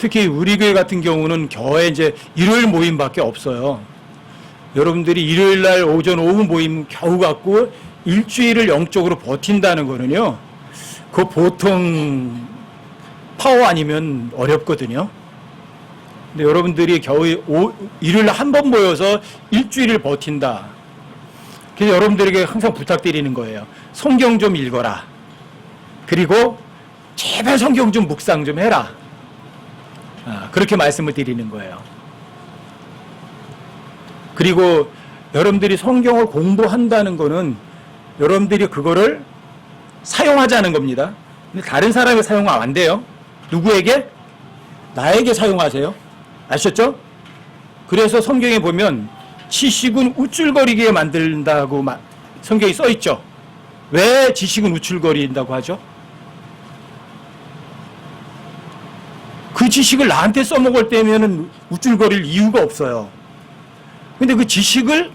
특히 우리 교회 같은 경우는 교회 이제 일요일 모임밖에 없어요. 여러분들이 일요일 날 오전 오후 모임 겨우 갖고 일주일을 영적으로 버틴다는 거는요, 그 보통 파워 아니면 어렵거든요. 근데 여러분들이 겨우 일요일 날 한 번 모여서 일주일을 버틴다. 그래서 여러분들에게 항상 부탁드리는 거예요. 성경 좀 읽어라. 그리고 제발 성경 좀 묵상 좀 해라. 그렇게 말씀을 드리는 거예요. 그리고 여러분들이 성경을 공부한다는 거는 여러분들이 그거를 사용하자는 겁니다. 근데 다른 사람에게 사용하면 안 돼요. 누구에게? 나에게 사용하세요. 아셨죠? 그래서 성경에 보면 지식은 우쭐거리게 만든다고 성경에 써 있죠. 왜 지식은 우쭐거린다고 하죠? 그 지식을 나한테 써먹을 때면은 우쭐거릴 이유가 없어요. 근데 그 지식을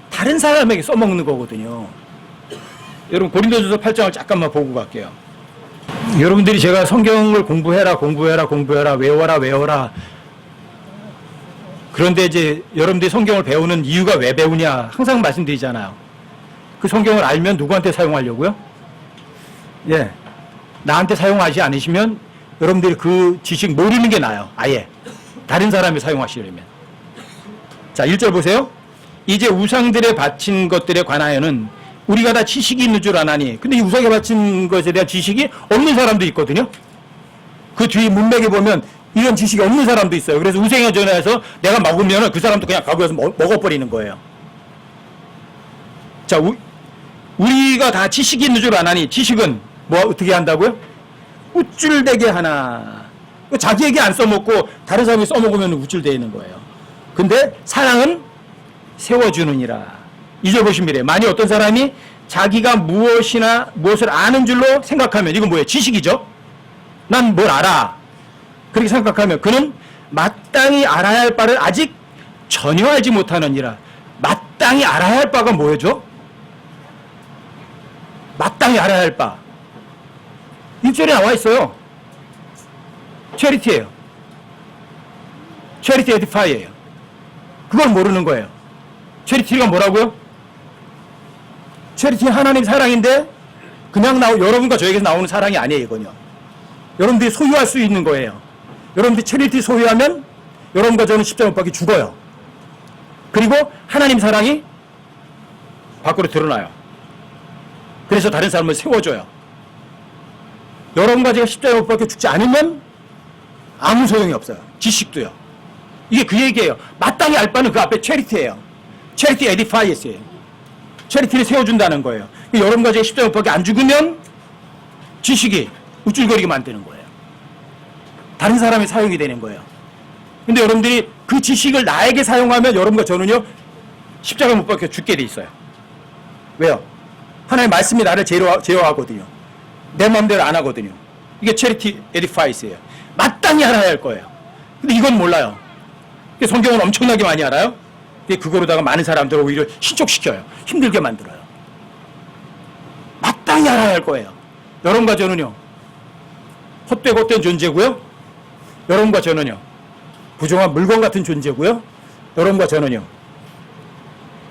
다른 사람에게 써먹는 거거든요. 여러분 고린도전서 8장을 잠깐만 보고 갈게요. 여러분들이 제가 성경을 공부해라 외워라 그런데 이제 여러분들이 성경을 배우는 이유가 왜 배우냐 항상 말씀드리잖아요. 그 성경을 알면 누구한테 사용하려고요? 예, 나한테 사용하지 않으시면 여러분들이 그 지식 모르는 게 나아요. 아예 다른 사람이 사용하시려면. 자, 1절 보세요. 이제 우상들에 바친 것들에 관하여는 우리가 다 지식이 있는 줄 아나니. 근데 이 우상에 바친 것에 대한 지식이 없는 사람도 있거든요. 그 뒤 문맥에 보면 이런 지식이 없는 사람도 있어요. 그래서 우상에 전해서 내가 먹으면 그 사람도 그냥 가고서 먹어버리는 거예요. 자, 우리가 다 지식이 있는 줄 아나니. 지식은 뭐 어떻게 한다고요? 우쭐대게 하나. 자기에게 안 써먹고 다른 사람이 써먹으면 우쭐대는 거예요. 근데 사랑은 세워주느니라. 2절 보시면 만일 어떤 사람이 자기가 무엇을 아는 줄로 생각하면 이건 뭐예요? 지식이죠. 난 뭘 알아. 그렇게 생각하면 그는 마땅히 알아야 할 바를 아직 전혀 알지 못하느니라. 마땅히 알아야 할 바가 뭐죠? 마땅히 알아야 할 바. 1절에 나와 있어요. 체리티예요. 체리티 에디파이예요. 그걸 모르는 거예요. 체리티가 뭐라고요? 체리티는 하나님 사랑인데 그냥 여러분과 저에게서 나오는 사랑이 아니에요. 이건요. 여러분들이 소유할 수 있는 거예요. 여러분들이 체리티 소유하면 여러분과 저는 십자가 못 박혀 죽어요. 그리고 하나님 사랑이 밖으로 드러나요. 그래서 다른 사람을 세워줘요. 여러분과 제가 십자가 못 박혀 죽지 않으면 아무 소용이 없어요. 지식도요. 이게 그 얘기예요. 마땅히 알 바는 그 앞에 체리티예요. 체리티 에디파이스예요. 체리티를 세워준다는 거예요. 여러분과 제가 십자가 못 박혀 안 죽으면 지식이 우쭐거리게 만드는 거예요. 다른 사람의 사용이 되는 거예요. 근데 여러분들이 그 지식을 나에게 사용하면 여러분과 저는요 십자가 못 박혀 죽게 돼 있어요. 왜요? 하나님의 말씀이 나를 제어하거든요. 내 마음대로 안 하거든요. 이게 체리티 에디파이스예요. 마땅히 알아야 할 거예요. 근데 이건 몰라요. 성경은 엄청나게 많이 알아요. 그거로다가 많은 사람들을 오히려 신촉시켜요. 힘들게 만들어요. 마땅히 알아야 할 거예요. 여러분과 저는요 헛되고 존재고요. 여러분과 저는요 부정한 물건 같은 존재고요. 여러분과 저는요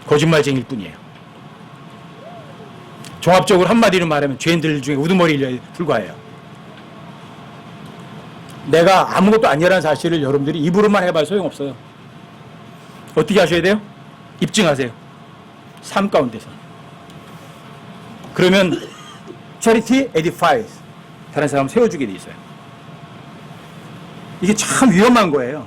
거짓말쟁이일 뿐이에요. 종합적으로 한마디로 말하면 죄인들 중에 우두머리에 불과해요. 내가 아무것도 아니라는 사실을 여러분들이 입으로만 해봐야 소용없어요. 어떻게 하셔야 돼요? 입증하세요. 삶 가운데서. 그러면 charity edifies. 다른 사람 세워주게 돼 있어요. 이게 참 위험한 거예요.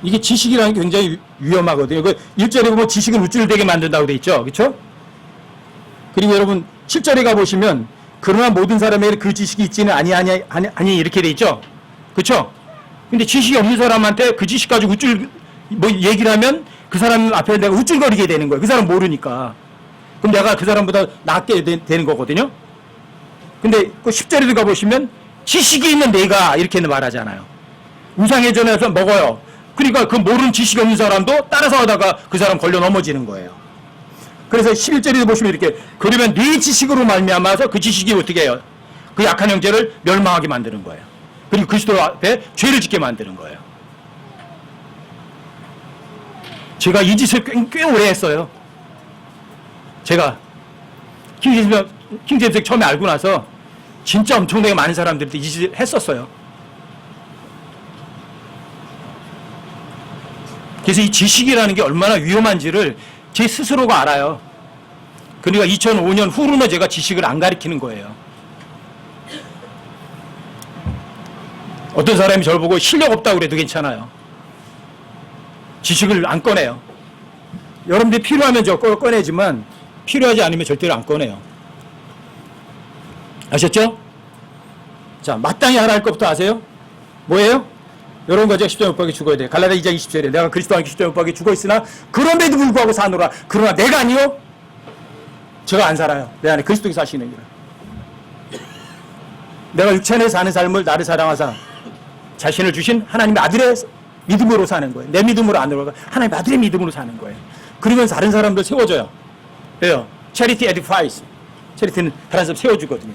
이게 지식이라는 게 굉장히 위험하거든요. 그 1절에 보면 지식은 우쭐대게 만든다고 돼 있죠. 그렇죠? 그리고 여러분 7절에 가보시면 그러나 모든 사람에게 그 지식이 있지는 아니 이렇게 돼 있죠. 그렇죠? 근데 지식이 없는 사람한테 그 지식 가지고 얘기를 하면 그 사람 앞에 내가 우쭐거리게 되는 거예요. 그 사람 모르니까. 그럼 내가 그 사람보다 낫게 되는 거거든요. 근데 그 10절에도 가보시면 지식이 있는 내가 이렇게 말하잖아요. 우상에 전해서 먹어요. 그러니까 그 모르는 지식이 없는 사람도 따라서 하다가 그 사람 걸려 넘어지는 거예요. 그래서 11절에도 보시면 이렇게 그러면 네 지식으로 말미암아서 그 지식이 어떻게 해요? 그 약한 형제를 멸망하게 만드는 거예요. 그리고 그리스도 앞에 죄를 짓게 만드는 거예요. 제가 이 짓을 꽤 오래 했어요. 제가 킹제임스 처음에 알고 나서 진짜 엄청나게 많은 사람들한테 이 짓을 했었어요. 그래서 이 지식이라는 게 얼마나 위험한지를 제 스스로가 알아요. 그러니까 2005년 후로는 제가 지식을 안 가르치는 거예요. 어떤 사람이 저를 보고 실력 없다고 그래도 괜찮아요. 지식을 안 꺼내요. 여러분들이 필요하면 저 꺼내지만 필요하지 않으면 절대로 안 꺼내요. 아셨죠? 자, 마땅히 하라 할 것부터 아세요? 뭐예요? 이런 거죠. 십자가 못 박혀 죽어야 돼. 갈라디아 2장 20절에 내가 그리스도와 함께 십자가 못 박혀 죽어 있으나 그럼에도 불구하고 사노라. 그러나 내가 아니요. 제가 안 살아요. 내 안에 그리스도가 사시는 거라. 내가 육체 안에 사는 삶을 나를 사랑하사 자신을 주신 하나님의 아들의 믿음으로 사는 거예요. 내 믿음으로 안 들어가. 하나님의 아들의 믿음으로 사는 거예요. 그러면 다른 사람들 세워줘요. 왜요? Charity edifies. 체리티는 다른 사람 세워주거든요.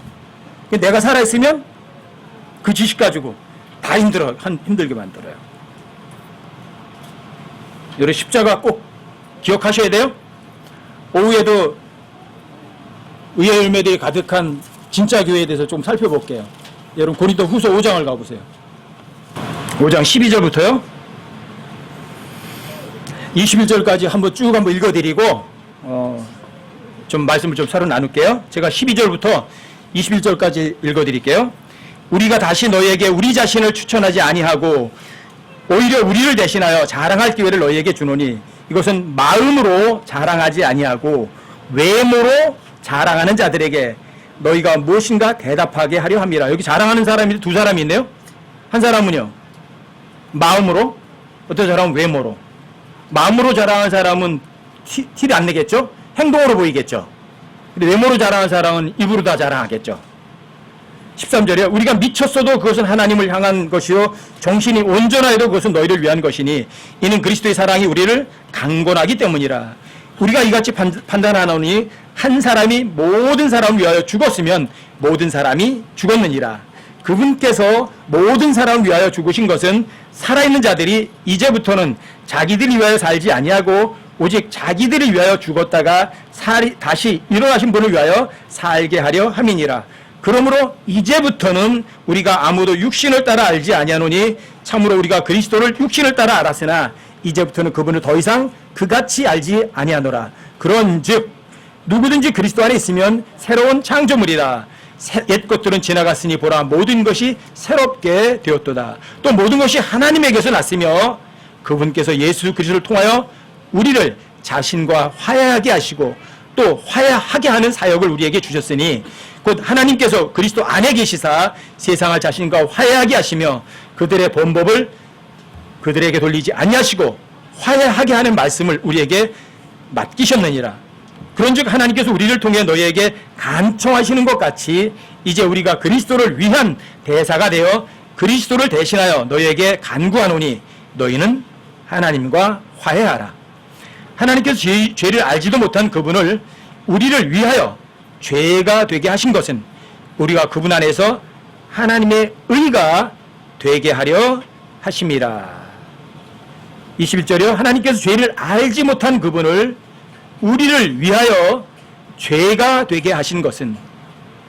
내가 살아있으면 그 지식 가지고 다 힘들게 만들어요. 여러분 십자가 꼭 기억하셔야 돼요. 오후에도 의의 열매들이 가득한 진짜 교회에 대해서 좀 살펴볼게요. 여러분 고린도 후서 5장을 가보세요. 5장 12절부터요. 21절까지 한번 쭉 읽어드리고 좀 말씀을 좀 서로 나눌게요. 제가 12절부터 21절까지 읽어드릴게요. 우리가 다시 너희에게 우리 자신을 추천하지 아니하고 오히려 우리를 대신하여 자랑할 기회를 너희에게 주노니 이것은 마음으로 자랑하지 아니하고 외모로 자랑하는 자들에게 너희가 무엇인가 대답하게 하려 함이라. 여기 자랑하는 사람이 두 사람이 있네요. 한 사람은요 마음으로, 어떤 사람은 외모로. 마음으로 자랑하는 사람은 티를 안 내겠죠? 행동으로 보이겠죠? 근데 외모로 자랑하는 사람은 입으로 다 자랑하겠죠? 13절이요. 우리가 미쳤어도 그것은 하나님을 향한 것이요 정신이 온전하여도 그것은 너희를 위한 것이니 이는 그리스도의 사랑이 우리를 강권하기 때문이라. 우리가 이같이 판단하노니 한 사람이 모든 사람을 위하여 죽었으면 모든 사람이 죽었느니라. 그분께서 모든 사람을 위하여 죽으신 것은 살아있는 자들이 이제부터는 자기들을 위하여 살지 아니하고 오직 자기들을 위하여 죽었다가 다시 일어나신 분을 위하여 살게 하려 함이니라. 그러므로 이제부터는 우리가 아무도 육신을 따라 알지 아니하노니 참으로 우리가 그리스도를 육신을 따라 알았으나 이제부터는 그분을 더 이상 그같이 알지 아니하노라. 그런즉 누구든지 그리스도 안에 있으면 새로운 창조물이라. 옛 것들은 지나갔으니 보라 모든 것이 새롭게 되었도다. 또 모든 것이 하나님에게서 났으며 그분께서 예수 그리스도를 통하여 우리를 자신과 화해하게 하시고 또 화해하게 하는 사역을 우리에게 주셨으니 곧 하나님께서 그리스도 안에 계시사 세상을 자신과 화해하게 하시며 그들의 범법을 그들에게 돌리지 아니하시고 화해하게 하는 말씀을 우리에게 맡기셨느니라. 그런즉 하나님께서 우리를 통해 너희에게 간청하시는 것 같이 이제 우리가 그리스도를 위한 대사가 되어 그리스도를 대신하여 너희에게 간구하노니 너희는 하나님과 화해하라. 하나님께서 죄를 알지도 못한 그분을 우리를 위하여 죄가 되게 하신 것은 우리가 그분 안에서 하나님의 의가 되게 하려 하심이라. 21절이요. 하나님께서 죄를 알지 못한 그분을 우리를 위하여 죄가 되게 하신 것은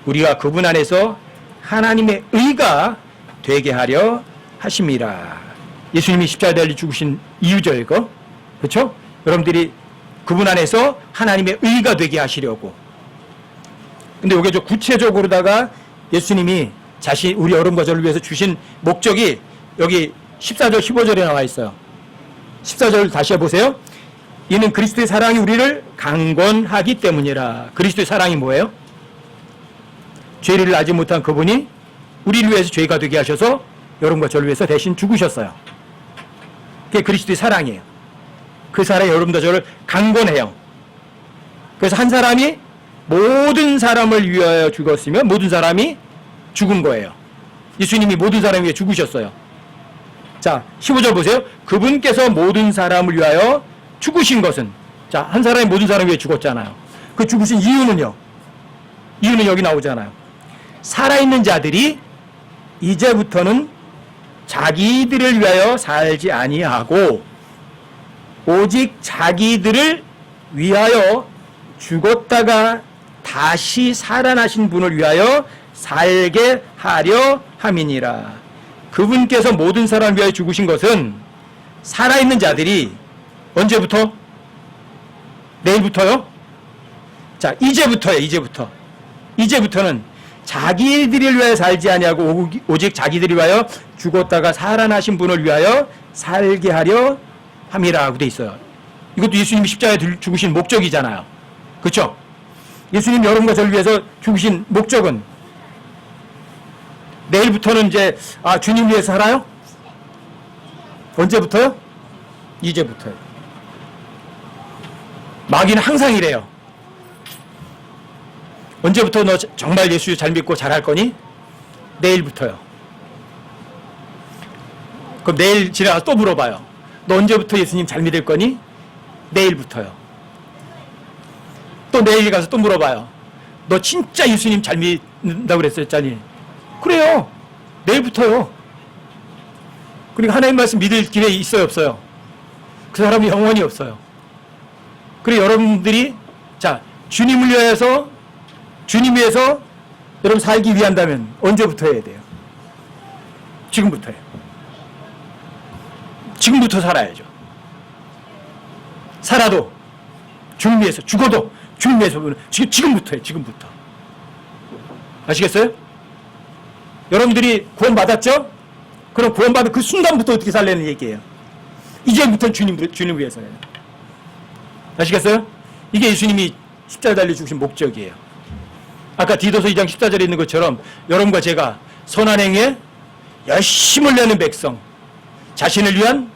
우리가 그분 안에서 하나님의 의가 되게 하려 하심이라. 예수님이 십자가에 달려 죽으신 이유죠, 이거. 그렇죠? 여러분들이 그분 안에서 하나님의 의가 되게 하시려고. 근데 이게 좀 구체적으로다가 예수님이 우리 여러분과 저를 위해서 주신 목적이 여기 14절, 15절에 나와 있어요. 14절 다시 해보세요. 이는 그리스도의 사랑이 우리를 강권하기 때문이라. 그리스도의 사랑이 뭐예요? 죄를 알지 못한 그분이 우리를 위해서 죄가 되게 하셔서 여러분과 저를 위해서 대신 죽으셨어요. 그게 그리스도의 사랑이에요. 그 사랑이 여러분과 저를 강권해요. 그래서 한 사람이 모든 사람을 위하여 죽었으면 모든 사람이 죽은 거예요. 예수님이 모든 사람을 위해 죽으셨어요. 자, 15절 보세요. 그분께서 모든 사람을 위하여 죽으신 것은, 자, 한 사람이 모든 사람을 위해 죽었잖아요. 그 죽으신 이유는요? 이유는 여기 나오잖아요. 살아있는 자들이 이제부터는 자기들을 위하여 살지 아니하고 오직 자기들을 위하여 죽었다가 다시 살아나신 분을 위하여 살게 하려 함이니라. 그분께서 모든 사람을 위하여 죽으신 것은 살아있는 자들이 언제부터? 내일부터요? 자, 이제부터예요. 이제부터는 자기들을 위하여 살지 아니하고 오직 자기들을 위하여 죽었다가 살아나신 분을 위하여 살게 하려 함이라고 돼 있어요. 이것도 예수님이 십자가에 죽으신 목적이잖아요. 그렇죠? 예수님 여러분과 저를 위해서 죽으신 목적은 내일부터는 이제 주님 위해서 살아요? 언제부터요? 이제부터요. 마귀는 항상 이래요. 언제부터 너 정말 예수 잘 믿고 잘할 거니? 내일부터요. 그럼 내일 지나가서 또 물어봐요. 너 언제부터 예수님 잘 믿을 거니? 내일부터요. 또 내일 가서 또 물어봐요. 너 진짜 예수님 잘 믿는다고 그랬었잖니? 그래요. 내일부터요. 그러니까 하나님 말씀 믿을 길에 있어요, 없어요? 그 사람이 영원히 없어요. 그리고 여러분들이 주님을 위해서 주님 위해서 여러분 살기 위한다면 언제부터 해야 돼요? 지금부터요. 지금부터 살아야죠. 살아도 주님 위해서, 죽어도 주님 위해서, 지금부터예요. 지금부터. 아시겠어요? 여러분들이 구원받았죠? 그럼 구원받은 그 순간부터 어떻게 살려는 얘기예요. 이제부터 주님 위해서예요. 아시겠어요? 이게 예수님이 십자가 달려 죽으신 목적이에요. 아까 디도서 2장 14절에 있는 것처럼 여러분과 제가 선한 행위에 열심을 내는 백성, 자신을 위한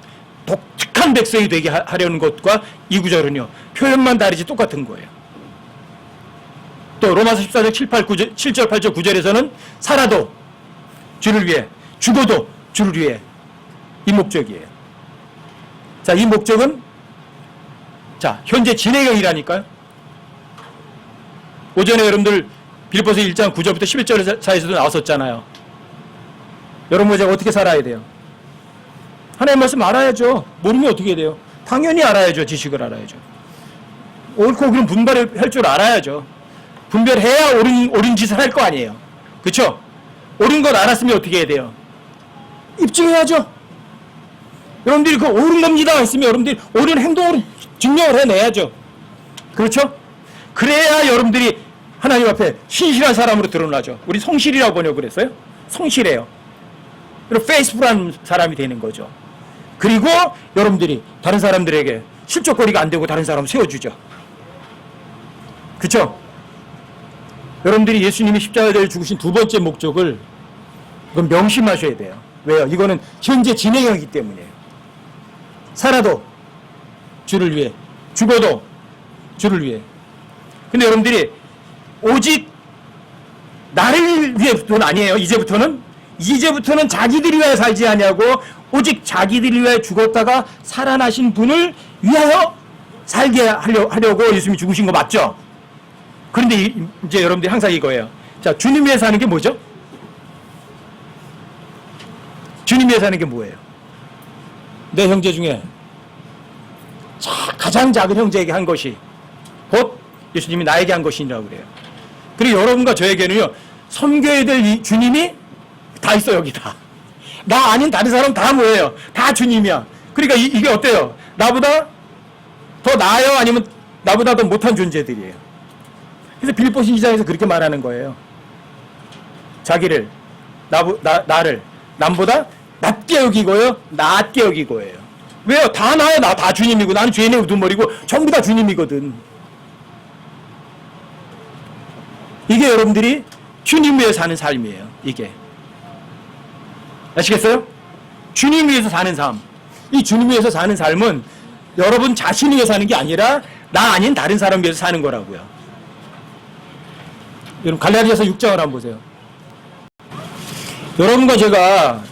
독특한 백성이 되게 하려는 것과 이 구절은요, 표현만 다르지 똑같은 거예요. 또 로마서 14장 7절 8절 9절에서는 살아도 주를 위해, 죽어도 주를 위해, 이 목적이에요. 자, 이 목적은 현재 진행형이라니까요. 오전에 여러분들 빌립보서 1장 9절부터 11절 사이에서도 나왔었잖아요. 여러분 제가 어떻게 살아야 돼요? 하나님 말씀 알아야죠. 모르면 어떻게 해야 돼요? 당연히 알아야죠. 지식을 알아야죠. 옳고 그름 분별할 줄 알아야죠. 분별해야 옳은 짓을 할 거 아니에요. 그렇죠? 옳은 것 알았으면 어떻게 해야 돼요? 입증해야죠. 여러분들이 그 옳은 겁니다 했으면 여러분들이 옳은 행동으로 증명을 해내야죠. 그렇죠? 그래야 여러분들이 하나님 앞에 신실한 사람으로 드러나죠. 우리 성실이라고 번역을 했어요. 성실해요. 그리고 페이스풀한 사람이 되는 거죠. 그리고 여러분들이 다른 사람들에게 실족거리가 안 되고 다른 사람을 세워주죠. 그렇죠? 여러분들이 예수님이 십자가에 죽으신 두 번째 목적을 그건 명심하셔야 돼요. 왜요? 이거는 현재 진행형이기 때문이에요. 살아도 주를 위해, 죽어도 주를 위해. 근데 여러분들이 오직 나를 위해서는 아니에요. 이제부터는 자기들이 위하여 살지 아니하고 오직 자기들이 위하여 죽었다가 살아나신 분을 위하여 살게 하려고 예수님이 죽으신 거 맞죠? 그런데 이제 여러분들이 항상 이거예요. 자, 주님 위해서 하는 게 뭐죠? 주님 위해서 하는 게 뭐예요? 내 형제 중에 가장 작은 형제에게 한 것이 곧 예수님이 나에게 한 것이라고 그래요. 그리고 여러분과 저에게는요, 섬겨야 될 주님이 다 있어, 여기 다. 나 아닌 다른 사람 다 뭐예요? 다 주님이야. 그러니까 이게 어때요? 나보다 더 나아요? 아니면 나보다 더 못한 존재들이에요? 그래서 빌립보서 2장에서 그렇게 말하는 거예요. 자기를, 나를 남보다 낮게 여기고요, 낮게 여기고예요. 왜요? 다 나야, 다 주님이고, 나는 죄인의 우두머리고, 전부 다 주님이거든. 이게 여러분들이 주님 위해서 사는 삶이에요, 이게. 아시겠어요? 주님 위해서 사는 삶. 이 주님 위해서 사는 삶은 여러분 자신을 위해서 사는 게 아니라 나 아닌 다른 사람 위해서 사는 거라고요. 여러분 갈라디아서 6장을 한번 보세요. 여러분과 제가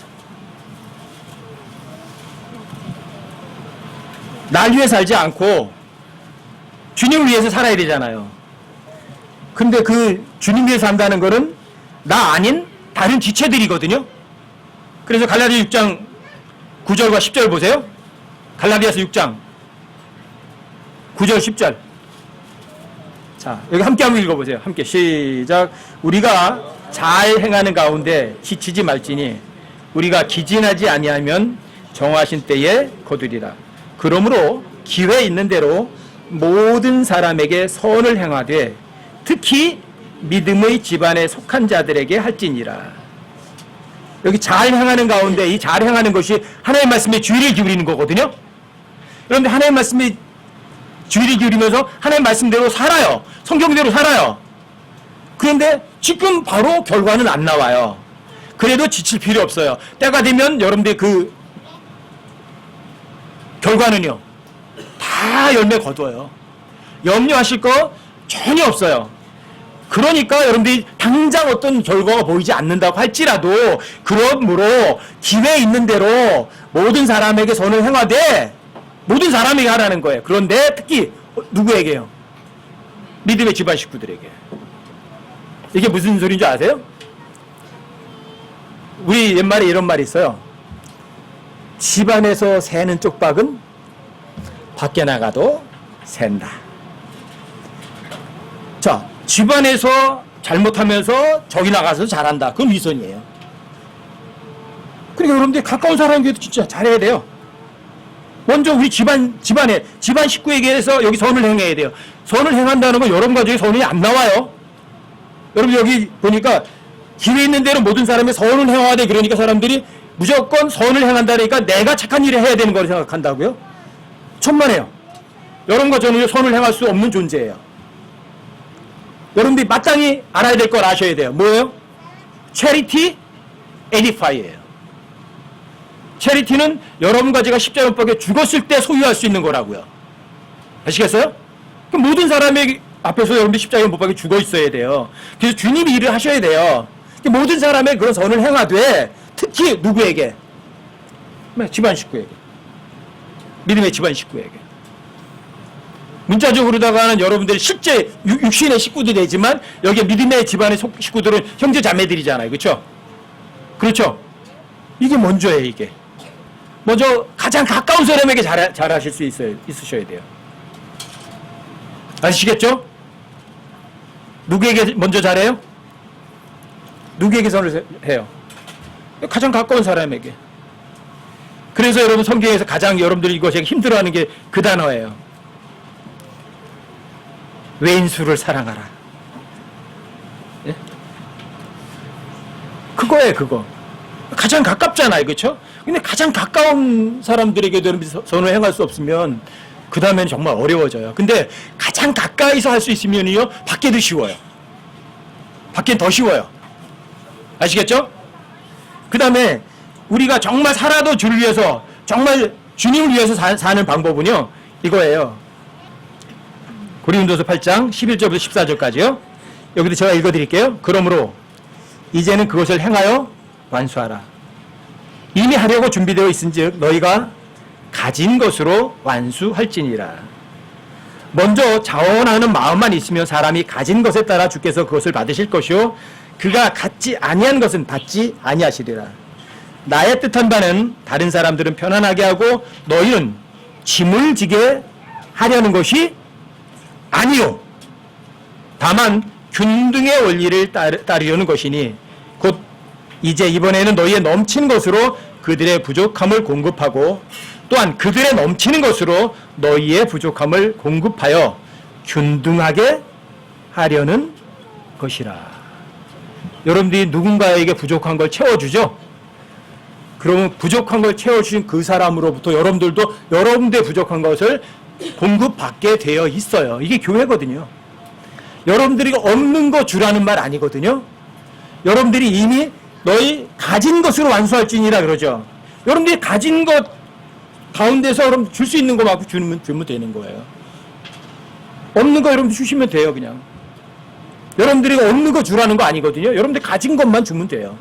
날 위해 살지 않고 주님을 위해서 살아야 되잖아요. 근데 그 주님 위해서 산다는 거는 나 아닌 다른 지체들이거든요. 그래서 갈라디아 6장 9절과 10절 보세요. 갈라디아서 6장 9절 10절. 자, 여기 함께 한번 읽어보세요. 함께 시작. 우리가 잘 행하는 가운데 지치지 말지니 우리가 기진하지 아니하면 정하신 때에 거두리라. 그러므로 기회 있는 대로 모든 사람에게 선을 행하되 특히 믿음의 집안에 속한 자들에게 할지니라. 여기 잘 행하는 가운데 이 잘 행하는 것이 하나님의 말씀에 주의를 기울이는 거거든요. 그런데 하나님의 말씀에 주의를 기울이면서 하나님의 말씀대로 살아요. 성경대로 살아요. 그런데 지금 바로 결과는 안 나와요. 그래도 지칠 필요 없어요. 때가 되면 여러분들 그 결과는요 다 열매 거둬요. 염려하실 거 전혀 없어요. 그러니까 여러분들이 당장 어떤 결과가 보이지 않는다고 할지라도 그러므로 기회 있는 대로 모든 사람에게 선을 행하되 모든 사람에게 하라는 거예요. 그런데 특히 누구에게요? 믿음의 집안 식구들에게. 이게 무슨 소리인 줄 아세요? 우리 옛말에 이런 말이 있어요. 집안에서 새는 쪽박은 밖에 나가도 샌다. 자, 집안에서 잘못하면서 저기 나가서 잘한다. 그건 위선이에요. 그러니까 여러분들 가까운 사람에게도 진짜 잘해야 돼요. 먼저 우리 집안 식구에게 해서 여기 선을 행해야 돼요. 선을 행한다는 건 여러분 가정에 선이 안 나와요. 여러분 여기 보니까 기회 있는 대로 모든 사람이 선을 행해야 돼. 그러니까 사람들이 무조건 선을 행한다니까 내가 착한 일을 해야 되는 걸 생각한다고요? 천만에요. 여러분과 저는 선을 행할 수 없는 존재예요. 여러분들이 마땅히 알아야 될 걸 아셔야 돼요. 뭐예요? 체리티 에디파이예요. 체리티는 여러분과 제가 십자가 못 박혀 죽었을 때 소유할 수 있는 거라고요. 아시겠어요? 그럼 모든 사람의 앞에서 여러분들이 십자가에 못 박혀 죽어 있어야 돼요. 그래서 주님이 일을 하셔야 돼요. 모든 사람의 그런 선을 행하되 특히 누구에게? 집안 식구에게. 믿음의 집안 식구에게. 문자적으로다가는 여러분들이 실제 육신의 식구도 되지만 여기 믿음의 집안의 식구들은 형제 자매들이잖아요. 그렇죠? 그렇죠? 이게 먼저예요. 이게 먼저 가장 가까운 사람에게 잘하실 수 있으셔야 돼요. 아시겠죠? 누구에게 먼저 잘해요? 누구에게 선을 해요? 가장 가까운 사람에게. 그래서 여러분 성경에서 가장 여러분들이 이거 제가 힘들어하는 게 그 단어예요. 외인수를 사랑하라. 예? 그거예요, 그거. 가장 가깝잖아요, 그렇죠? 근데 가장 가까운 사람들에게도 여러분들이 선을 행할 수 없으면 그 다음에는 정말 어려워져요. 근데 가장 가까이서 할 수 있으면요, 밖에도 쉬워요. 밖엔 더 쉬워요. 아시겠죠? 그 다음에 우리가 정말 살아도 주를 위해서, 정말 주님을 위해서 사는 방법은요, 이거예요. 고린도서 8장 11절부터 14절까지요. 여기도 제가 읽어드릴게요. 그러므로 이제는 그것을 행하여 완수하라. 이미 하려고 준비되어 있은즉 너희가 가진 것으로 완수할지니라. 먼저 자원하는 마음만 있으면 사람이 가진 것에 따라 주께서 그것을 받으실 것이요 그가 갖지 아니한 것은 받지 아니하시리라. 나의 뜻한 바는 다른 사람들은 편안하게 하고 너희는 짐을 지게 하려는 것이 아니요 다만 균등의 원리를 따르려는 것이니 곧 이제 이번에는 너희의 넘치는 것으로 그들의 부족함을 공급하고 또한 그들의 넘치는 것으로 너희의 부족함을 공급하여 균등하게 하려는 것이라. 여러분들이 누군가에게 부족한 걸 채워주죠? 그러면 부족한 걸 채워주신 그 사람으로부터 여러분들도 여러분들의 부족한 것을 공급받게 되어 있어요. 이게 교회거든요. 여러분들이 없는 거 주라는 말 아니거든요. 여러분들이 이미 너희 가진 것으로 완수할지니라 그러죠. 여러분들이 가진 것 가운데서 여러분 줄 수 있는 것만 주면 되는 거예요. 없는 거 여러분들 주시면 돼요. 그냥 여러분들이 없는 거 주라는 거 아니거든요. 여러분들 가진 것만 주면 돼요.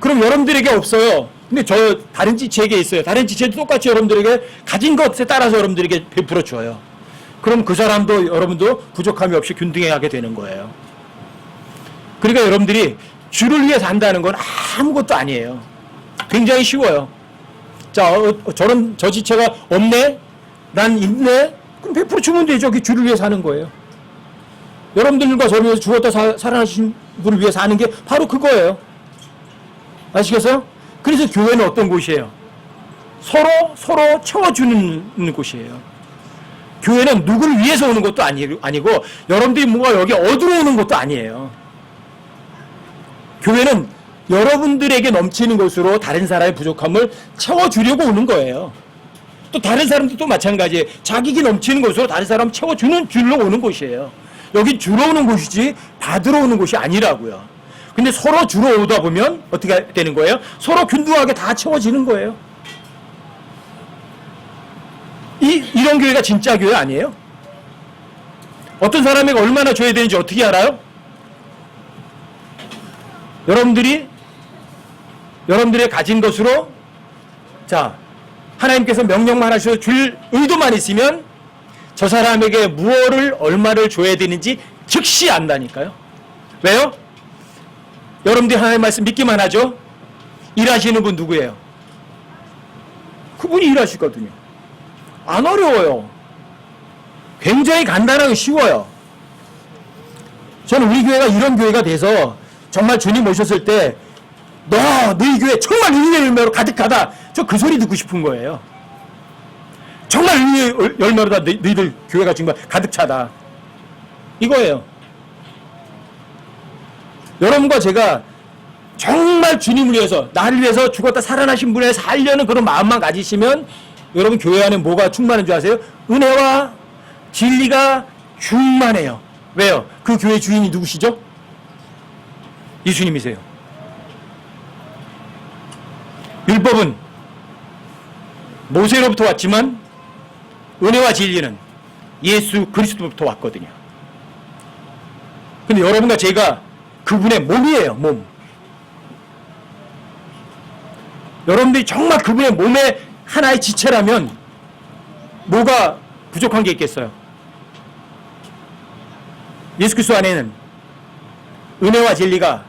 그럼 여러분들에게 없어요. 근데 저 다른 지체에게 있어요. 다른 지체도 똑같이 여러분들에게 가진 것에 따라서 여러분들에게 베풀어 줘요. 그럼 그 사람도 여러분도 부족함이 없이 균등하게 되는 거예요. 그러니까 여러분들이 주를 위해 산다는 건 아무것도 아니에요. 굉장히 쉬워요. 자, 저 지체가 없네? 난 있네? 그럼 100% 주면 되죠. 그 주를 위해 사는 거예요. 여러분들과 저를 위해서 죽었다 살아나신 분을 위해 사는 게 바로 그거예요. 아시겠어요? 그래서 교회는 어떤 곳이에요? 서로 채워주는 곳이에요. 교회는 누구를 위해서 오는 것도 아니고 여러분들이 뭔가 여기 얻으러 오는 것도 아니에요. 교회는 여러분들에게 넘치는 것으로 다른 사람의 부족함을 채워주려고 오는 거예요. 또 다른 사람들도 마찬가지예요. 자기에게 넘치는 것으로 다른 사람 주려 오는 곳이에요. 여기 주러 오는 곳이지 받으러 오는 곳이 아니라고요. 근데 서로 주러 오다 보면 어떻게 되는 거예요? 서로 균등하게 다 채워지는 거예요. 이런 교회가 진짜 교회 아니에요? 어떤 사람에게 얼마나 줘야 되는지 어떻게 알아요? 여러분들의 가진 것으로, 자, 하나님께서 명령만 하셔서 줄 의도만 있으면 저 사람에게 무엇을 얼마를 줘야 되는지 즉시 안다니까요. 왜요? 여러분들이 하나님의 말씀 믿기만 하죠? 일하시는 분 누구예요? 그분이 일하시거든요. 안 어려워요. 굉장히 간단하고 쉬워요. 저는 우리 교회가 이런 교회가 돼서 정말 주님 오셨을 때 너희 교회 정말 의의 열매로 가득하다. 저 그 소리 듣고 싶은 거예요. 정말 의의 열매로 다 너희들 교회가 정말 가득 차다. 이거예요. 여러분과 제가 정말 주님을 위해서, 나를 위해서 죽었다 살아나신 분에 살려는 그런 마음만 가지시면 여러분 교회 안에 뭐가 충만한 줄 아세요? 은혜와 진리가 충만해요. 왜요? 그 교회 주인이 누구시죠? 예수님이세요. 율법은 모세로부터 왔지만 은혜와 진리는 예수 그리스도부터 왔거든요. 근데 여러분과 제가 그분의 몸이에요. 몸. 여러분들이 정말 그분의 몸의 하나의 지체라면 뭐가 부족한 게 있겠어요? 예수 그리스도 안에는 은혜와 진리가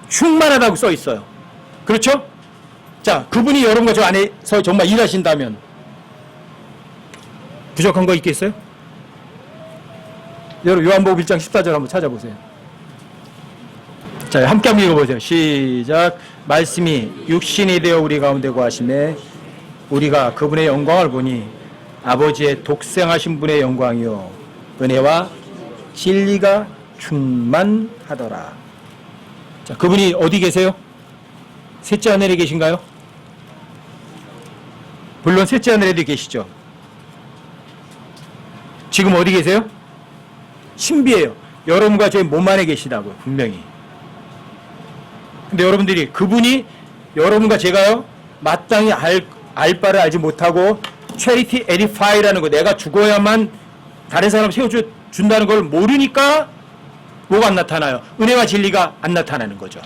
충만하다고 써 있어요. 그렇죠? 자, 그분이 여러분과 저 안에서 정말 일하신다면 부족한 거 있겠어요? 여러분 요한복음 1장 14절 한번 찾아보세요. 자, 함께 한번 읽어보세요. 시작. 말씀이 육신이 되어 우리 가운데 거하시매 우리가 그분의 영광을 보니 아버지의 독생하신 분의 영광이요 은혜와 진리가 충만하더라. 자, 그분이 어디 계세요? 셋째 하늘에 계신가요? 물론 셋째 하늘에도 계시죠. 지금 어디 계세요? 신비해요. 여러분과 제 몸 안에 계시다고요. 분명히. 근데 여러분들이 그분이 여러분과 제가요 마땅히 알 바를 알지 못하고 charity edify라는 거, 내가 죽어야만 다른 사람 세워준다는 걸 모르니까 뭐가 안 나타나요? 은혜와 진리가 안 나타나는 거죠.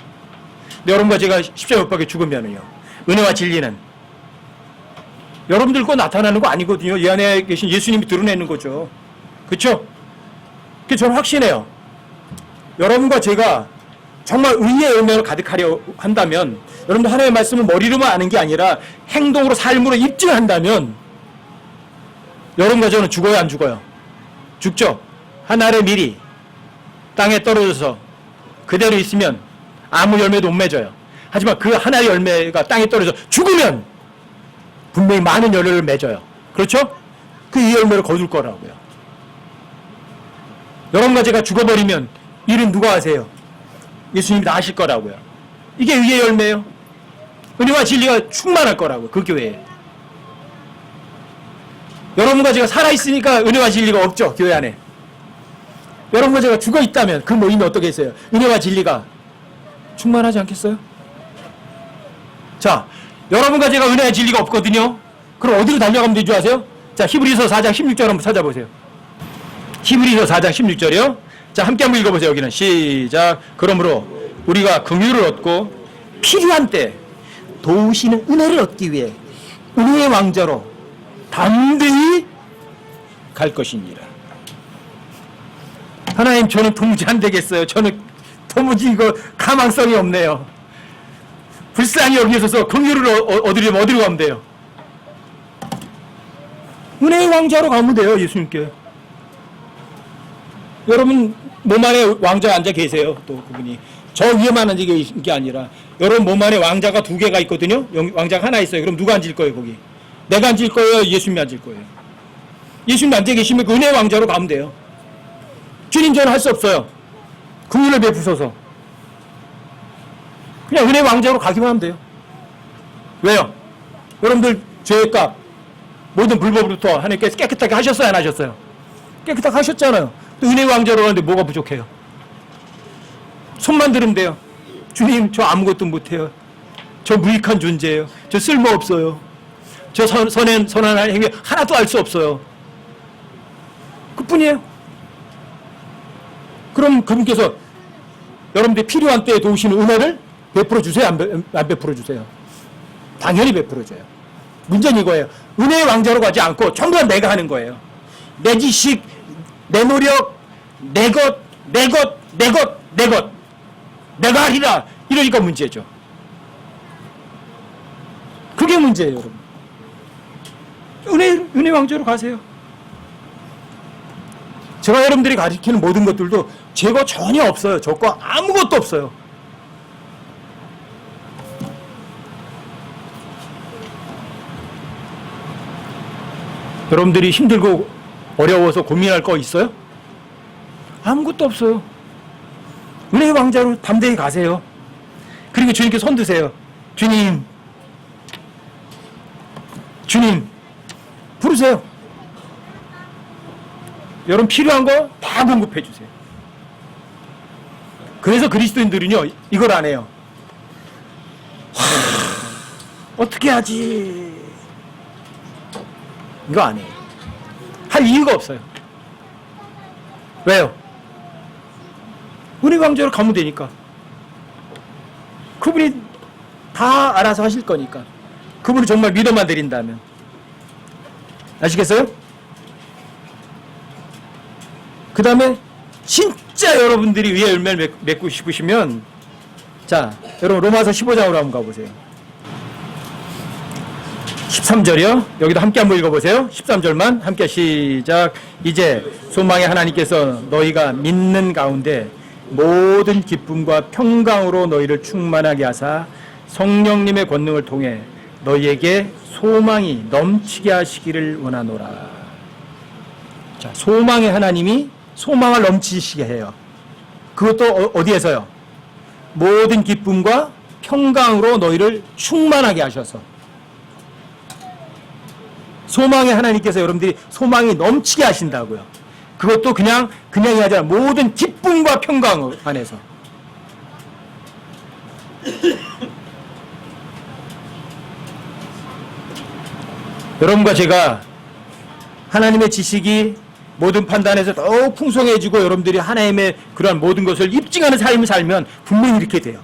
근데 여러분과 제가 십자가 못 박혀 죽으면은요 은혜와 진리는 여러분들 거 나타나는 거 아니거든요. 이 안에 계신 예수님이 드러내는 거죠. 그렇죠? 그래서 저는 확신해요. 여러분과 제가 정말 의의 열매로 가득하려 한다면, 여러분들 하나님의 말씀을 머리로만 아는 게 아니라 행동으로 삶으로 입증한다면 여러분과 저는 죽어요, 안 죽어요? 죽죠. 하늘의 밀이 땅에 떨어져서 그대로 있으면 아무 열매도 못 맺어요. 하지만 그 하나의 열매가 땅에 떨어져 죽으면 분명히 많은 열매를 맺어요. 그렇죠? 그 이 열매를 거둘 거라고요. 여러분과 제가 죽어버리면 일은 누가 하세요? 예수님이 다 하실 거라고요. 이게 의의 열매예요. 은혜와 진리가 충만할 거라고요. 그 교회에. 여러분과 제가 살아있으니까 은혜와 진리가 없죠. 교회 안에. 여러분과 제가 죽어있다면 그 모임이 어떻겠어요? 은혜와 진리가 충만하지 않겠어요? 자, 여러분과 제가 은혜와 진리가 없거든요. 그럼 어디로 달려가면 되지 아세요? 자, 히브리서 4장 16절 한번 찾아보세요. 히브리서 4장 16절이요. 자, 함께 한번 읽어보세요. 여기는 시작. 그러므로 우리가 긍휼을 얻고 필요한 때 도우시는 은혜를 얻기 위해 은혜의 왕자로 담대히 갈 것이니라. 하나님, 저는 도무지 안 되겠어요. 저는 도무지 이거 가망성이 없네요. 불쌍히 여기셔서 긍휼을 얻으려면 어디로 가면 돼요? 은혜의 왕자로 가면 돼요, 예수님께. 여러분 몸 안에 왕자 앉아 계세요. 또 그분이 저 위에만 앉아 계신 게 아니라 여러분 몸 안에 왕자가 2개가 있거든요. 왕자가 하나 있어요. 그럼 누가 앉을 거예요, 거기? 내가 앉을 거예요, 예수님이 앉을 거예요? 예수님 앉아 계시면 그 은혜의 왕자로 가면 돼요. 주님, 저는 할 수 없어요. 긍휼을 베푸셔서. 그냥 은혜의 왕자로 가기만 하면 돼요. 왜요? 여러분들 죄의 값, 모든 불법으로부터 하나님께서 깨끗하게 하셨어요, 안 하셨어요? 깨끗하게 하셨잖아요. 또 은혜의 왕자로 가는데 뭐가 부족해요? 손만 들으면 돼요. 주님, 저 아무것도 못해요. 저 무익한 존재예요. 저 쓸모없어요. 저 선한 행위 하나도 알 수 없어요. 그뿐이에요. 그럼 그분께서 여러분들이 필요한 때에 도우시는 은혜를 베풀어 주세요? 안 베풀어 주세요? 당연히 베풀어 줘요. 문제는 이거예요. 은혜의 왕자로 가지 않고 전부 다 내가 하는 거예요. 내 지식, 내 노력, 내 것, 내가 하리라. 이러니까 문제죠. 그게 문제예요, 여러분. 은혜 왕자로 가세요. 제가 여러분들이 가르치는 모든 것들도 제거 전혀 없어요. 저거 아무것도 없어요. 여러분들이 힘들고 어려워서 고민할 거 있어요? 아무것도 없어요. 은혜의 왕자로 담대히 가세요. 그리고 주님께 손 드세요. 주님, 부르세요. 여러분 필요한 거 다 공급해 주세요. 그래서 그리스도인들은요, 이걸 안 해요. 어떻게 하지? 이거 안 해요. 할 이유가 없어요. 왜요? 은혜 왕자로 가면 되니까. 그분이 다 알아서 하실 거니까. 그분을 정말 믿어만 드린다면. 아시겠어요? 그 다음에 진짜 여러분들이 위에 열매를 맺고 싶으시면, 자, 여러분 로마서 15장으로 한번 가보세요. 13절이요. 여기도 함께 한번 읽어보세요. 13절만 함께 시작. 이제 소망의 하나님께서 너희가 믿는 가운데 모든 기쁨과 평강으로 너희를 충만하게 하사 성령님의 권능을 통해 너희에게 소망이 넘치게 하시기를 원하노라. 자, 소망의 하나님이 소망을 넘치시게 해요. 그것도 어디에서요? 모든 기쁨과 평강으로 너희를 충만하게 하셔서. 소망의 하나님께서 여러분들이 소망이 넘치게 하신다고요. 그것도 그냥이 아니라 모든 기쁨과 평강 안에서. 여러분과 제가 하나님의 지식이 모든 판단에서 더욱 풍성해지고 여러분들이 하나님의 그러한 모든 것을 입증하는 삶을 살면 분명히 이렇게 돼요.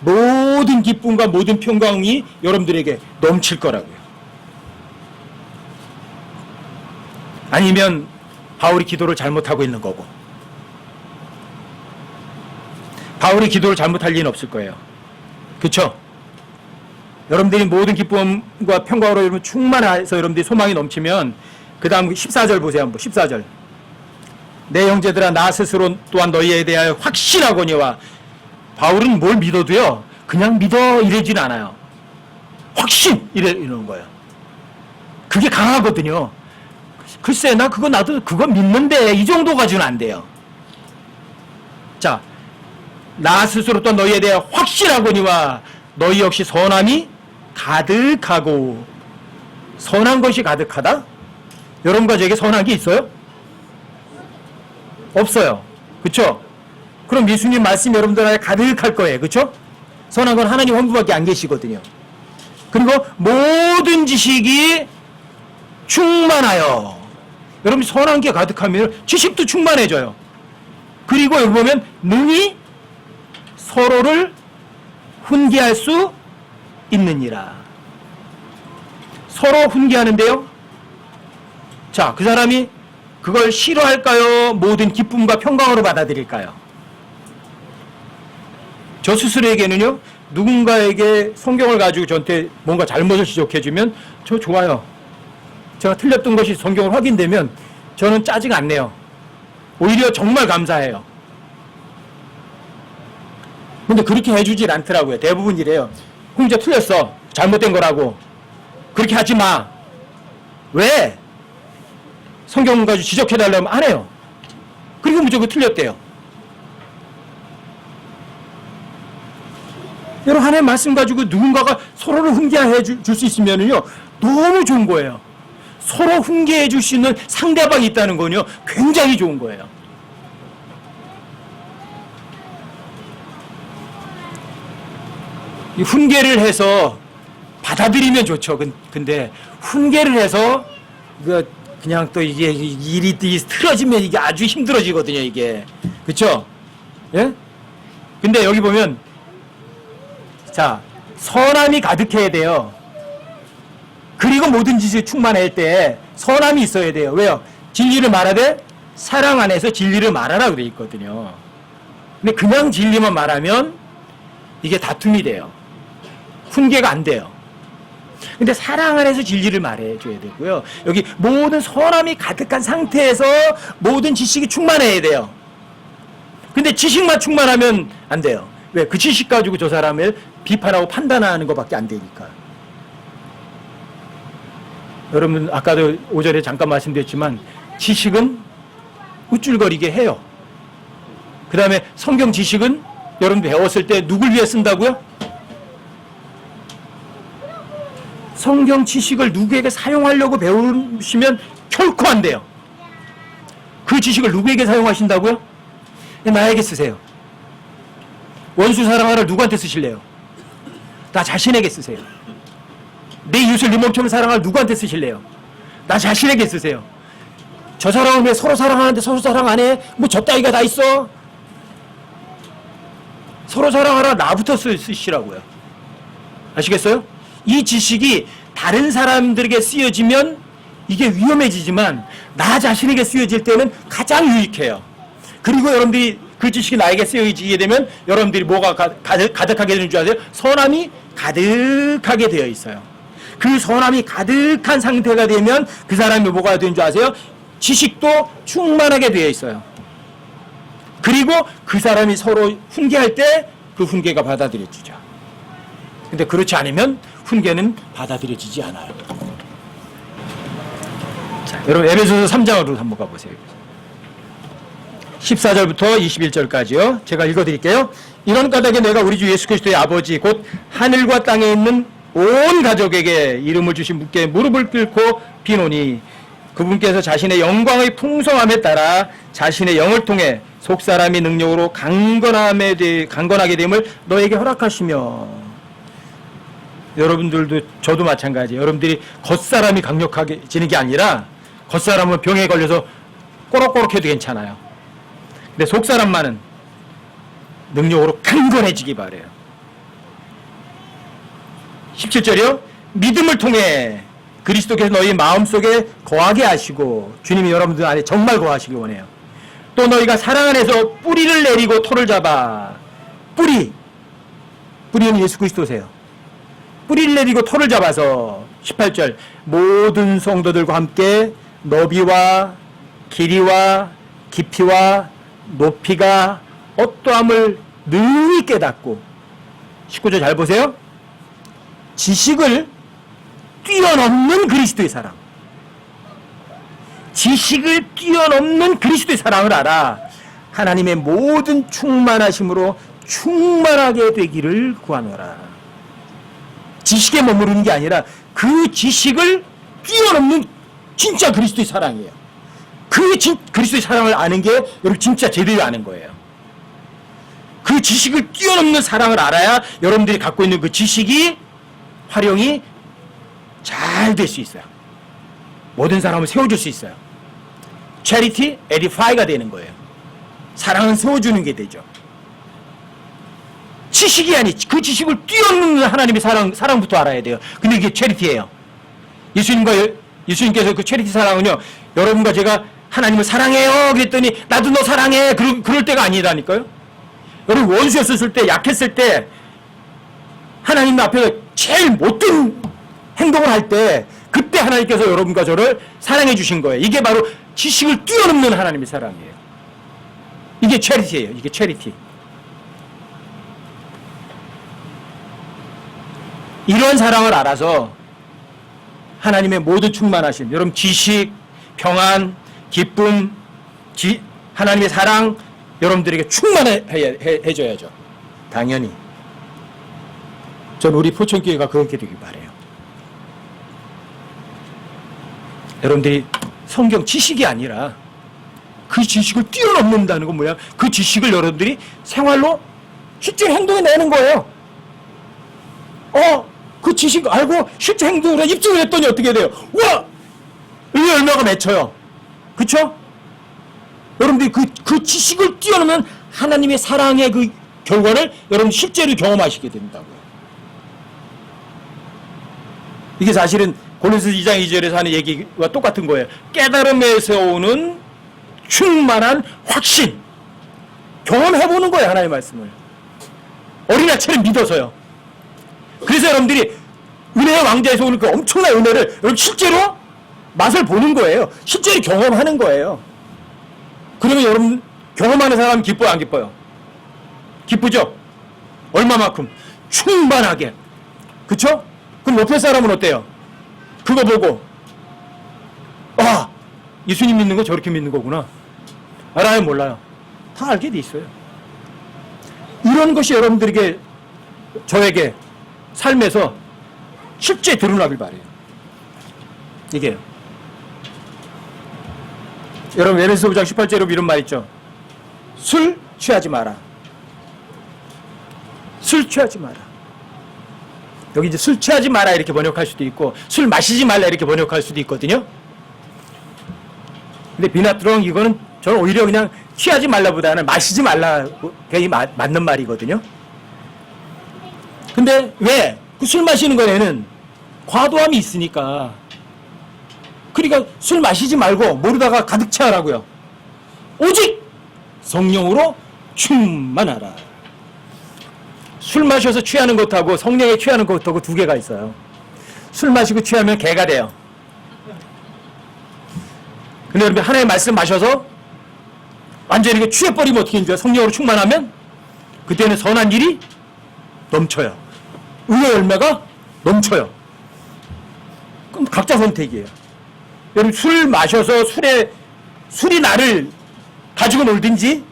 모든 기쁨과 모든 평강이 여러분들에게 넘칠 거라고요. 아니면 바울이 기도를 잘못하고 있는 거고, 바울이 기도를 잘못할 리는 없을 거예요. 그렇죠? 여러분들이 모든 기쁨과 평강으로 여러분 충만해서 여러분들이 소망이 넘치면 그 다음 14절 보세요. 한번 14절. 내 형제들아, 나 스스로 또한 너희에 대하여 확신하거니와. 바울은 뭘 믿어도요 그냥 믿어 이러진 않아요. 확신 이러는 거예요. 그게 강하거든요. 글쎄, 나도 그거 믿는데 이 정도 가지고는 안 돼요. 자, 나 스스로 또 너희에 대해 확실하거니와 너희 역시 선함이 가득하고. 선한 것이 가득하다? 여러분과 저에게 선한 게 있어요? 없어요. 그쵸? 그럼 예수님 말씀 여러분들 안에 가득할 거예요. 그쵸? 선한 건 하나님 한 분밖에 안 계시거든요. 그리고 모든 지식이 충만하여. 여러분 선한 게 가득하면 지식도 충만해져요. 그리고 여기 보면 능히 서로를 훈계할 수 있느니라. 서로 훈계하는데요. 자, 그 사람이 그걸 싫어할까요? 모든 기쁨과 평강으로 받아들일까요? 저 스스로에게는요, 누군가에게 성경을 가지고 저한테 뭔가 잘못을 지적해주면 저 좋아요. 제가 틀렸던 것이 성경을 확인되면 저는 짜증 안 내요. 오히려 정말 감사해요. 근데 그렇게 해주질 않더라고요. 대부분 이래요. 홍자 틀렸어. 잘못된 거라고. 그렇게 하지 마. 왜? 성경 가지고 지적해달라면 안 해요. 그리고 무조건 틀렸대요. 여러분, 하나님의 말씀 가지고 누군가가 서로를 훈계해 줄 수 있으면요, 너무 좋은 거예요. 서로 훈계해 줄 수 있는 상대방이 있다는 건요, 굉장히 좋은 거예요. 이 훈계를 해서 받아들이면 좋죠. 근데 훈계를 해서 그냥 또 이게 일이 틀어지면 이게 아주 힘들어지거든요. 이게 그렇죠? 예? 근데 여기 보면 자, 선함이 가득해야 돼요. 그리고 모든 짓을 충만할 때 선함이 있어야 돼요. 왜요? 진리를 말하되 사랑 안에서 진리를 말하라고 돼 있거든요. 근데 그냥 진리만 말하면 이게 다툼이 돼요. 훈계가 안 돼요. 근데 사랑 안에서 진리를 말해줘야 되고요. 여기 모든 선함이 가득한 상태에서 모든 지식이 충만해야 돼요. 근데 지식만 충만하면 안 돼요. 왜? 그 지식 가지고 저 사람을 비판하고 판단하는 것밖에 안 되니까. 여러분, 아까도 오전에 잠깐 말씀드렸지만 지식은 우쭐거리게 해요. 그 다음에 성경 지식은 여러분 배웠을 때 누굴 위해 쓴다고요? 성경 지식을 누구에게 사용하려고 배우시면 결코 안 돼요. 그 지식을 누구에게 사용하신다고요? 나에게 쓰세요. 원수 사랑하라 누구한테 쓰실래요? 나 자신에게 쓰세요. 내 이웃을 네 몸처럼 사랑할 누구한테 쓰실래요? 나 자신에게 쓰세요. 저 사람은 왜 서로 사랑하는데 서로 사랑 안 해? 뭐 저 따위가 다 있어? 서로 사랑하라 나부터 쓰시라고요. 아시겠어요? 이 지식이 다른 사람들에게 쓰여지면 이게 위험해지지만 나 자신에게 쓰여질 때는 가장 유익해요. 그리고 여러분들이 그 지식이 나에게 쓰여지게 되면 여러분들이 뭐가 가득하게 되는 줄 아세요? 선함이 가득하게 되어 있어요. 그 선함이 가득한 상태가 되면 그 사람이 뭐가 되는 줄 아세요? 지식도 충만하게 되어 있어요. 그리고 그 사람이 서로 훈계할 때 그 훈계가 받아들여지죠. 근데 그렇지 않으면 훈계는 받아들여지지 않아요. 자, 여러분 에베소서 3장으로 한번 가보세요. 14절부터 21절까지요. 제가 읽어드릴게요. 이런 까닭에 내가 우리 주 예수 그리스도의 아버지 곧 하늘과 땅에 있는 온 가족에게 이름을 주신 분께 무릎을 꿇고 비노니 그분께서 자신의 영광의 풍성함에 따라 자신의 영을 통해 속사람이 능력으로 강건하게 됨을 너에게 허락하시며. 여러분들도 저도 마찬가지예요. 여러분들이 겉사람이 강력해지는 게 아니라 겉사람은 병에 걸려서 꼬록꼬록해도 괜찮아요. 근데 속사람만은 능력으로 강건해지기 바래요. 17절이요. 믿음을 통해 그리스도께서 너희 마음속에 거하게 하시고, 주님이 여러분들 안에 정말 거하시길 원해요. 또 너희가 사랑 안에서 뿌리를 내리고 토를 잡아. 뿌리는 예수 그리스도세요. 뿌리를 내리고 토를 잡아서 18절 모든 성도들과 함께 너비와 길이와 깊이와 높이가 어떠함을 능히 깨닫고. 19절 잘 보세요. 지식을 뛰어넘는 그리스도의 사랑. 지식을 뛰어넘는 그리스도의 사랑을 알아 하나님의 모든 충만하심으로 충만하게 되기를 구하노라. 지식에 머무르는 게 아니라 그 지식을 뛰어넘는 진짜 그리스도의 사랑이에요. 그리스도의 사랑을 아는 게 여러분 진짜 제대로 아는 거예요. 그 지식을 뛰어넘는 사랑을 알아야 여러분들이 갖고 있는 그 지식이 활용이 잘 될 수 있어요. 모든 사람을 세워줄 수 있어요. Charity, edify가 되는 거예요. 사랑은 세워주는 게 되죠. 지식이 아니, 그 지식을 뛰어넘는 하나님의 사랑부터 알아야 돼요. 근데 이게 charity예요. 예수님께서 그 체리티 사랑은요, 여러분과 제가 하나님을 사랑해요 그랬더니 나도 너 사랑해 그럴 때가 아니라니까요. 여러분 원수였을 때, 약했을 때 하나님 앞에서 제일 못된 행동을 할 때 그때 하나님께서 여러분과 저를 사랑해 주신 거예요. 이게 바로 지식을 뛰어넘는 하나님의 사랑이에요. 이게 체리티예요. 이게 체리티. 이런 사랑을 알아서 하나님의 모든 충만하심, 여러분 지식, 평안, 기쁨, 하나님의 사랑 여러분들에게 충만해져야죠. 당연히. 전 우리 포천교회가 그렇게 되길 바라요. 여러분들이 성경 지식이 아니라 그 지식을 뛰어넘는다는 건 뭐야? 그 지식을 여러분들이 생활로 실제 행동에 내는 거예요. 그 지식 알고 실제 행동으로 입증을 했더니 어떻게 돼요? 와! 이 열매가 맺혀요. 그쵸? 여러분들이 그 지식을 뛰어넘는 하나님의 사랑의 그 결과를 여러분 실제로 경험하시게 된다고요. 이게 사실은 고린도서 2장 2절에서 하는 얘기와 똑같은 거예요. 깨달음에서 오는 충만한 확신. 경험해보는 거예요, 하나님의 말씀을. 어린아이처럼 믿어서요. 그래서 여러분들이 은혜의 왕자에서 오는 그 엄청난 은혜를 여러분 실제로 맛을 보는 거예요. 실제로 경험하는 거예요. 그러면 여러분 경험하는 사람은 기뻐요, 안 기뻐요? 기쁘죠? 얼마만큼? 충만하게. 그쵸? 그럼 옆에 사람은 어때요? 그거 보고 예수님 믿는 거 저렇게 믿는 거구나. 알아요, 몰라요? 다 알게 돼 있어요. 이런 것이 여러분들에게 저에게 삶에서 실제 드러나길 바래요. 이게요. 여러분 에베소 5장 18절에 이런 말 있죠. 술 취하지 마라. 술 취하지 마라. 여기 이제 술 취하지 마라 이렇게 번역할 수도 있고 술 마시지 말라 이렇게 번역할 수도 있거든요. 근데 비나트롱 이거는 저는 오히려 그냥 취하지 말라보다는 마시지 말라 그게 맞는 말이거든요. 근데 왜? 그 술 마시는 거에는 과도함이 있으니까. 그러니까 술 마시지 말고 모르다가 가득 채하라고요. 오직 성령으로 충만하라. 술 마셔서 취하는 것하고 성령에 취하는 것하고 두 개가 있어요. 술 마시고 취하면 개가 돼요. 근데 여러분 하나님의 말씀 마셔서 완전히 취해버리면 어떻게 되죠? 성령으로 충만하면 그때는 선한 일이 넘쳐요. 의의 열매가 넘쳐요. 그럼 각자 선택이에요. 여러분 술 마셔서 술이 나를 가지고 놀든지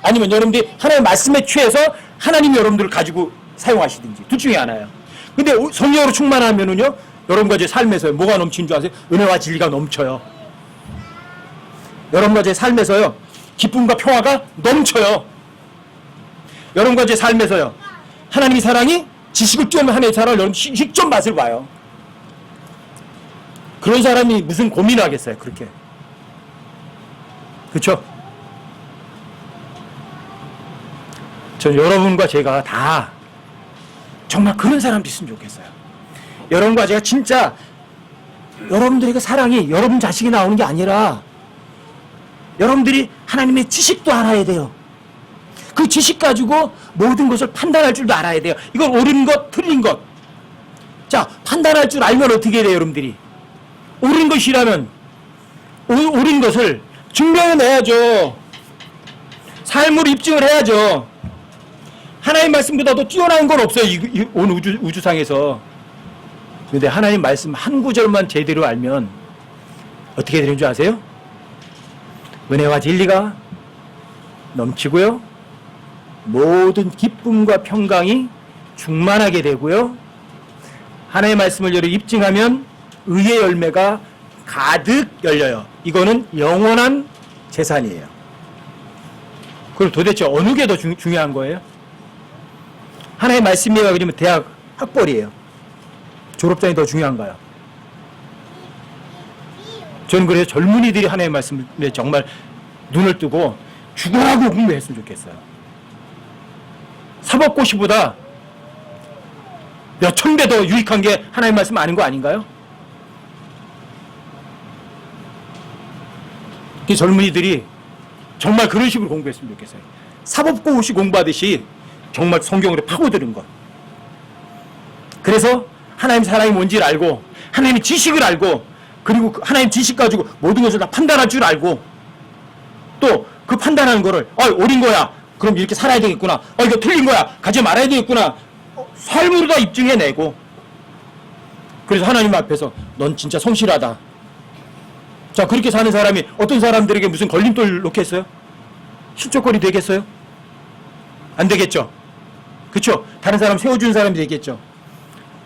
아니면 여러분들이 하나님의 말씀에 취해서 하나님이 여러분들을 가지고 사용하시든지 둘 중에 하나예요. 근데 성령으로 충만하면은요 여러분과 제 삶에서 뭐가 넘치는 줄 아세요? 은혜와 진리가 넘쳐요. 여러분과 제 삶에서요 기쁨과 평화가 넘쳐요. 여러분과 제 삶에서요 하나님의 사랑이 지식을 뛰어넘는 하나님의 사랑을 여러분 직접 맛을 봐요. 그런 사람이 무슨 고민을 하겠어요, 그렇게. 그렇죠? 전 여러분과 제가 다 정말 그런 사람도 있으면 좋겠어요. 여러분과 제가 진짜 여러분들에게 사랑이 여러분 자식이 나오는 게 아니라 여러분들이 하나님의 지식도 알아야 돼요. 그 지식 가지고 모든 것을 판단할 줄도 알아야 돼요. 이건 옳은 것, 틀린 것. 자, 판단할 줄 알면 어떻게 돼요, 여러분들이? 옳은 것이라면 옳은 것을 증명해내야죠. 삶으로 입증을 해야죠. 하나님 말씀보다도 뛰어난 건 없어요. 온 우주상에서. 그런데 하나님 말씀 한 구절만 제대로 알면 어떻게 되는 줄 아세요? 은혜와 진리가 넘치고요. 모든 기쁨과 평강이 충만하게 되고요. 하나님의 말씀을 여러 입증하면 의의 열매가 가득 열려요. 이거는 영원한 재산이에요. 그럼 도대체 어느 게 더 중요한 거예요? 하나님의 말씀이에요? 그러면 대학 학벌이에요. 졸업장이 더 중요한가요? 저는 그래서 젊은이들이 하나님의 말씀에 정말 눈을 뜨고 죽어라고 공부했으면 좋겠어요. 사법고시보다 몇 천 배 더 유익한 게 하나님의 말씀 아닌 거 아닌가요? 그 젊은이들이 정말 그런 식으로 공부했으면 좋겠어요. 사법고시 공부하듯이 정말 성경으로 파고드는 것. 그래서 하나님 사랑이 뭔지를 알고 하나님의 지식을 알고 그리고 하나님 지식 가지고 모든 것을 다 판단할 줄 알고 또 그 판단하는 거를 옳은 거야. 그럼 이렇게 살아야 되겠구나. 이거 틀린 거야. 가지 말아야 되겠구나. 삶으로 다 입증해내고 그래서 하나님 앞에서 넌 진짜 성실하다. 자, 그렇게 사는 사람이 어떤 사람들에게 무슨 걸림돌 놓겠어요? 실족거리 되겠어요? 안 되겠죠. 그렇죠? 다른 사람 세워주는 사람이 되겠죠.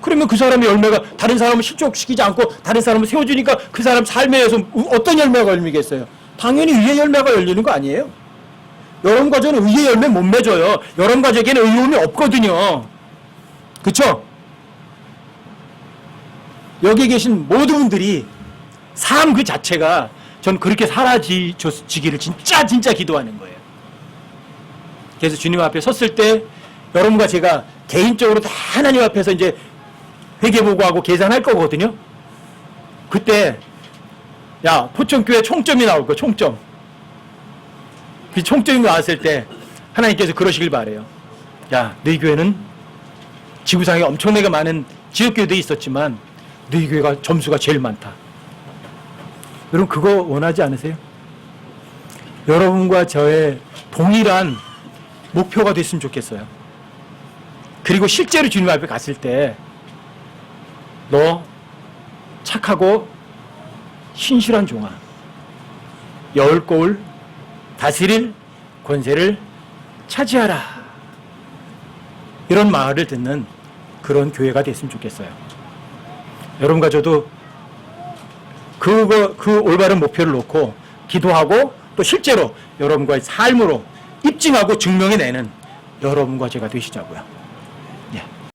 그러면 그 사람의 열매가 다른 사람을 실족시키지 않고 다른 사람을 세워주니까 그 사람 삶에서 어떤 열매가 열리겠어요? 당연히 의의 열매가 열리는 거 아니에요? 여러분과 저는 의의 열매 못 맺어요. 여러분과 저에게는 의로움이 없거든요. 그렇죠? 여기 계신 모든 분들이 삶 그 자체가 전 그렇게 사라지기를 진짜 기도하는 거예요. 그래서 주님 앞에 섰을 때 여러분과 제가 개인적으로 다 하나님 앞에서 이제 회개보고하고 계산할 거거든요. 그때 포천교회 총점이 나올 거예요. 총점. 그 총점이 나왔을 때 하나님께서 그러시길 바래요. 너희 교회는 지구상에 엄청나게 많은 지역교회도 있었지만 너희 교회가 점수가 제일 많다. 여러분 그거 원하지 않으세요? 여러분과 저의 동일한 목표가 됐으면 좋겠어요. 그리고 실제로 주님 앞에 갔을 때 너 착하고 신실한 종아, 여울 고을 다스릴 권세를 차지하라. 이런 말을 듣는 그런 교회가 됐으면 좋겠어요. 여러분과 저도 그 올바른 목표를 놓고 기도하고 또 실제로 여러분과의 삶으로 입증하고 증명해내는 여러분과 제가 되시자고요.